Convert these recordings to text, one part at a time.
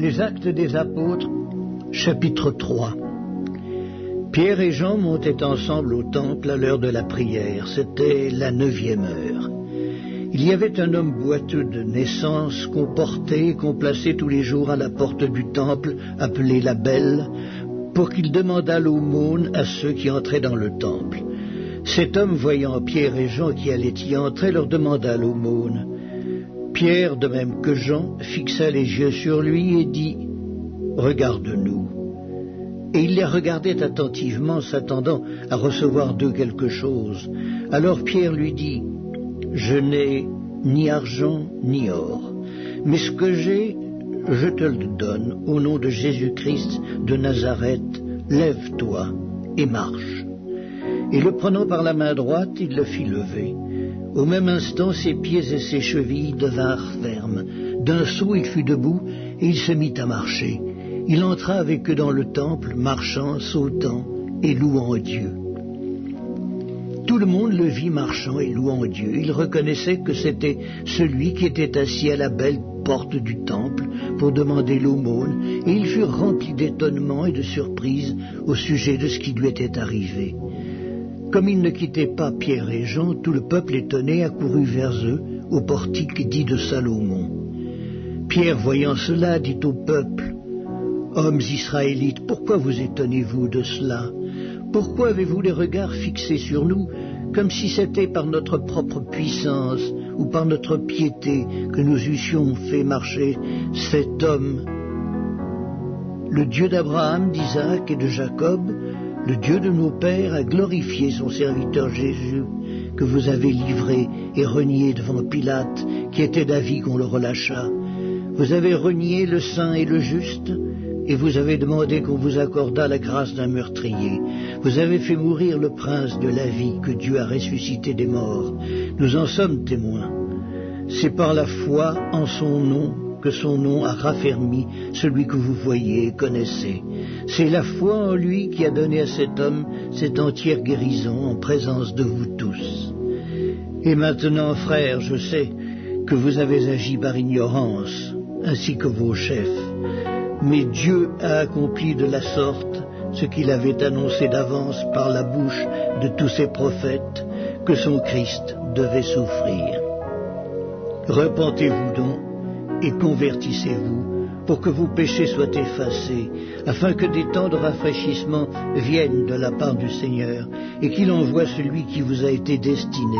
Les Actes des Apôtres, chapitre 3. Pierre et Jean montaient ensemble au temple à l'heure de la prière. C'était la 9e heure. Il y avait un homme boiteux de naissance qu'on portait et qu'on plaçait tous les jours à la porte du temple, appelé la Belle, pour qu'il demandât l'aumône à ceux qui entraient dans le temple. Cet homme, voyant Pierre et Jean qui allaient y entrer, leur demanda l'aumône. Pierre, de même que Jean, fixa les yeux sur lui et dit « Regarde-nous ». Et il les regardait attentivement, s'attendant à recevoir d'eux quelque chose. Alors Pierre lui dit « Je n'ai ni argent ni or, mais ce que j'ai, je te le donne, au nom de Jésus-Christ de Nazareth, lève-toi et marche. » Et le prenant par la main droite, il le fit lever. Au même instant, ses pieds et ses chevilles devinrent fermes. D'un saut, il fut debout et il se mit à marcher. Il entra avec eux dans le temple, marchant, sautant et louant Dieu. Tout le monde le vit marchant et louant Dieu. Il reconnaissait que c'était celui qui était assis à la belle porte du temple pour demander l'aumône, et ils furent remplis d'étonnement et de surprise au sujet de ce qui lui était arrivé. Comme ils ne quittaient pas Pierre et Jean, tout le peuple étonné accourut vers eux, au portique dit de Salomon. Pierre, voyant cela, dit au peuple, « Hommes israélites, pourquoi vous étonnez-vous de cela? Pourquoi avez-vous les regards fixés sur nous, comme si c'était par notre propre puissance ou par notre piété que nous eussions fait marcher cet homme? Le Dieu d'Abraham, d'Isaac et de Jacob, le Dieu de nos pères a glorifié son serviteur Jésus, que vous avez livré et renié devant Pilate, qui était d'avis qu'on le relâchât. Vous avez renié le saint et le juste, et vous avez demandé qu'on vous accordât la grâce d'un meurtrier. Vous avez fait mourir le prince de la vie que Dieu a ressuscité des morts. Nous en sommes témoins. C'est par la foi en son nom que son nom a raffermi celui que vous voyez et connaissez. C'est la foi en lui qui a donné à cet homme cette entière guérison en présence de vous tous. Et maintenant, frères, je sais que vous avez agi par ignorance, ainsi que vos chefs. Mais Dieu a accompli de la sorte ce qu'il avait annoncé d'avance par la bouche de tous ses prophètes, que son Christ devait souffrir. Repentez-vous donc et convertissez-vous, pour que vos péchés soient effacés, afin que des temps de rafraîchissement viennent de la part du Seigneur, et qu'il envoie celui qui vous a été destiné,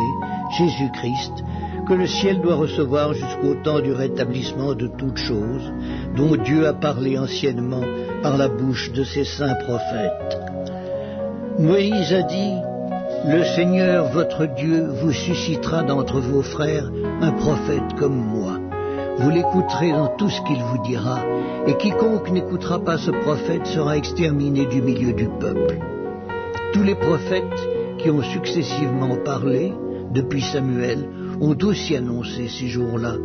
Jésus-Christ, que le ciel doit recevoir jusqu'au temps du rétablissement de toutes choses, dont Dieu a parlé anciennement par la bouche de ses saints prophètes. Moïse a dit, « Le Seigneur votre Dieu vous suscitera d'entre vos frères un prophète comme moi. Vous l'écouterez dans tout ce qu'il vous dira, et quiconque n'écoutera pas ce prophète sera exterminé du milieu du peuple. » Tous les prophètes qui ont successivement parlé, depuis Samuel, ont aussi annoncé ces jours-là.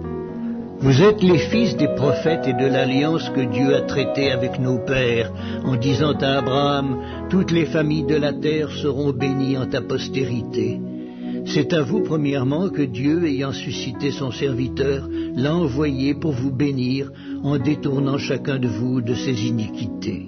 Vous êtes les fils des prophètes et de l'alliance que Dieu a traitée avec nos pères, en disant à Abraham, « Toutes les familles de la terre seront bénies en ta postérité. » C'est à vous, premièrement, que Dieu, ayant suscité son serviteur, l'a envoyé pour vous bénir en détournant chacun de vous de ses iniquités.